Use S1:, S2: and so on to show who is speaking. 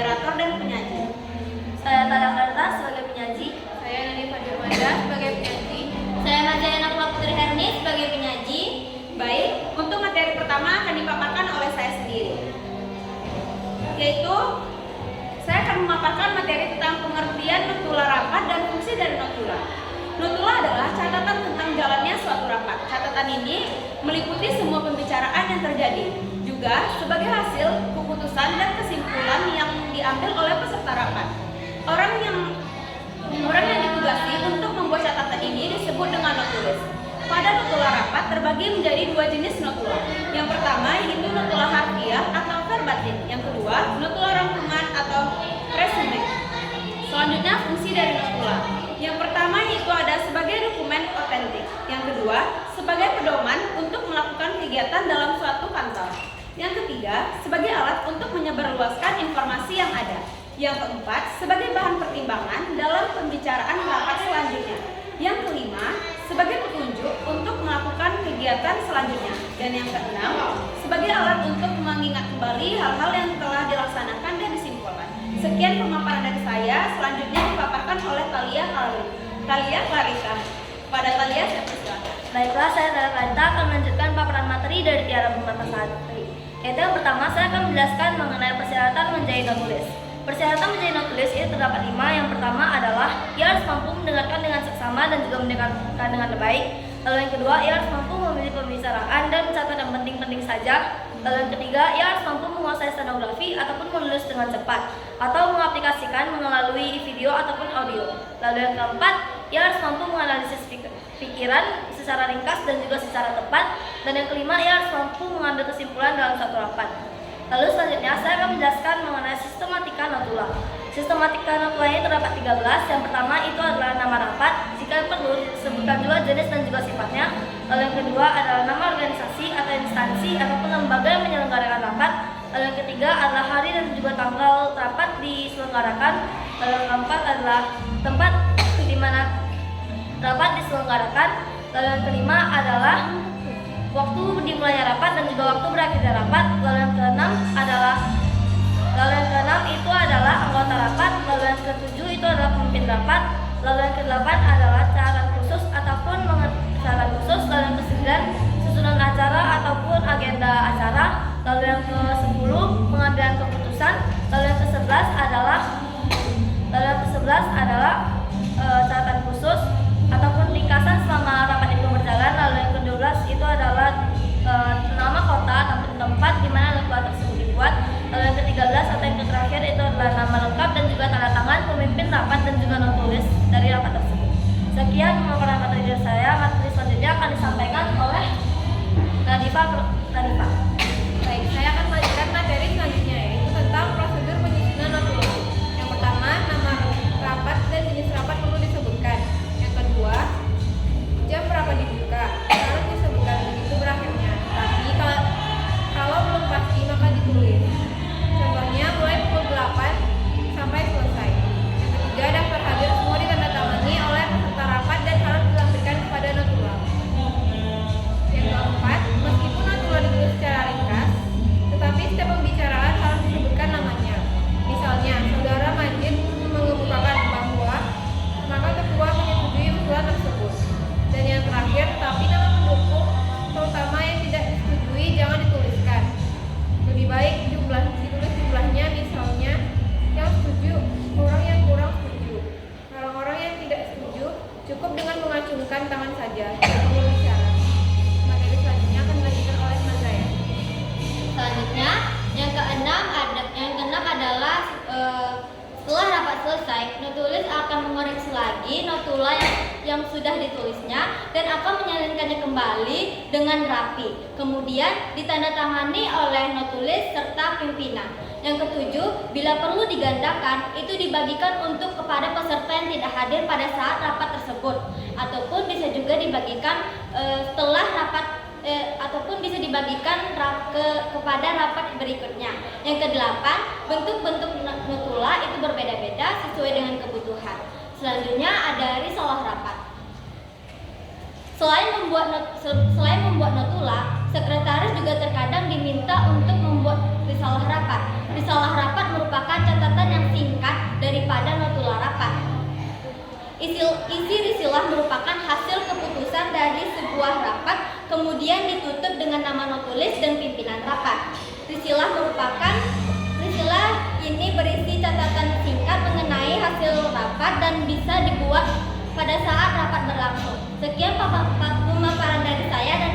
S1: moderator dan penyaji.
S2: Saya Tara Karta sebagai penyaji.
S3: Saya Nani Fadilmada sebagai penyaji.
S2: Saya Majayana Putri Herni sebagai penyaji.
S1: Baik, untuk materi pertama akan dipaparkan oleh saya sendiri, yaitu saya akan memaparkan materi tentang pengertian notula rapat dan fungsi dari notula. Notula adalah catatan tentang jalannya suatu rapat. Catatan ini meliputi semua pembicaraan yang terjadi, juga sebagai hasil keputusan dan kesimpulan yang diambil oleh peserta rapat. Orang yang ditugasi untuk membuat catatan ini disebut dengan notulis. Pada notula rapat terbagi menjadi dua jenis notula. Yang pertama yaitu notula harfiah atau verbatim. Yang kedua, notula rangkuman atau resume. Selanjutnya, fungsi dari notula. Yang pertama yaitu ada sebagai dokumen otentik. Yang kedua, sebagai pedoman untuk melakukan kegiatan dalam suatu kantor. Yang ketiga, sebagai alat untuk menyebarluaskan informasi yang ada. Yang keempat, sebagai bahan pertimbangan dalam pembicaraan rapat selanjutnya. Yang kelima, sebagai petunjuk untuk melakukan kegiatan selanjutnya. Dan yang keenam, sebagai alat untuk mengingat kembali hal-hal yang telah dilaksanakan dan disimpulkan. Sekian pemaparan dari saya, selanjutnya dipaparkan oleh Thalia Clarissa. Pada Thalia, saya persilakan.
S2: Baiklah, saya Tara Karta akan melanjutkan paparan materi dari Tiara Permatasari. Yaitu yang pertama, saya akan menjelaskan mengenai persyaratan menjadi notulis. Persyaratan menjadi notulis itu terdapat 5. Yang pertama adalah ia harus mampu mendengarkan dengan seksama dan juga mendengarkan dengan baik. Lalu yang kedua, ia harus mampu memilih pembicaraan dan mencatat yang penting-penting saja. Lalu yang ketiga, ia harus mampu menguasai stenografi ataupun menulis dengan cepat atau mengaplikasikan melalui video ataupun audio. Lalu yang keempat, ia harus mampu menganalisis pikiran secara ringkas dan juga secara tepat. Dan yang kelima, ia harus mampu mengambil kesimpulan dalam satu rapat. Lalu selanjutnya saya akan menjelaskan mengenai sistematika notula. Sistematika notula ini terdapat 13. Yang pertama itu adalah nama rapat. Jika perlu disebutkan juga jenis dan juga sifatnya. Lalu yang kedua adalah nama organisasi atau instansi ataupun lembaga yang menyelenggarakan rapat. Lalu yang ketiga adalah hari dan juga tanggal rapat diselenggarakan. Lalu yang keempat adalah tempat di mana rapat diselenggarakan. Lalu yang kelima adalah waktu dimulainya rapat dan juga waktu berakhirnya rapat. Lalu yang keenam itu adalah anggota rapat. Lalu yang ketujuh itu adalah pemimpin rapat. Lalu yang kedelapan adalah catatan khusus ataupun catatan khusus. Lalu yang kesembilan susunan acara ataupun agenda acara. Lalu yang ke-10 pengambilan keputusan. Lalu yang ke-11 adalah catatan khusus ataupun ringkasan selama rapat itu berjalan. Lalu yang ke-12 itu adalah nama kota ataupun tempat di mana notula tersebut dibuat. Lalu yang ke-13 atau yang terakhir itu adalah nama lengkap dan juga tanda tangan pemimpin rapat dan juga notulis dari rapat tersebut. Sekian pemaparan materi dari saya. Materi selanjutnya akan disampaikan oleh Nadifa.
S3: Baik, saya akan melanjutkan materi selanjutnya, yaitu tentang prosedur penyusunan notula. Yang pertama, nama rapat dan jenis rapat perlu disebutkan. Yang kedua, jam berapa dibuka harus disebutkan begitu berakhirnya. Tapi kalau belum pasti maka ditulis. Contohnya mulai pukul 8 sampai selesai. Yang ketiga, daftar hadir semua ditandatangani oleh peserta rapat dan harus dilampirkan kepada notula. Yang keempat, meskipun notula ditulis secara ringkas, tetapi setiap pembicaraan harus disebutkan namanya. Misalnya, saudara Majid mengemukakan bahwa maka ketua menyetujui usulan tersebut. Dan yang terakhir, tetapi nama pendukung terutama yang tidak disetujui jangan dituliskan. Lebih baik ditulis jumlahnya, misalnya yang setuju orang yang kurang setuju. Orang-orang yang tidak setuju cukup dengan mengacungkan tangan saja, tidak perlu bicara. Materi selanjutnya akan dilanjutkan oleh Mazaya.
S2: Selanjutnya yang keenam adalah setelah rapat selesai, notulis akan mengoreksi lagi notula yang sudah ditulisnya dan akan menyalinkannya kembali dengan rapi. Kemudian ditandatangani oleh notulis serta pimpinan. Yang ketujuh, bila perlu digandakan, itu dibagikan untuk kepada peserta yang tidak hadir pada saat rapat tersebut, ataupun bisa juga dibagikan setelah rapat ataupun bisa dibagikan kepada rapat berikutnya. Yang kedelapan, bentuk-bentuk notula itu berbeda-beda sesuai dengan kebutuhan. Selanjutnya ada risalah rapat. Selain membuat notula, sekretaris juga terkadang diminta untuk membuat risalah rapat. Risalah rapat merupakan catatan Isi risilah merupakan hasil keputusan dari sebuah rapat, kemudian ditutup dengan nama notulis dan pimpinan rapat. Risilah ini berisi catatan singkat mengenai hasil rapat dan bisa dibuat pada saat rapat berlangsung. Sekian pemaparan dari saya.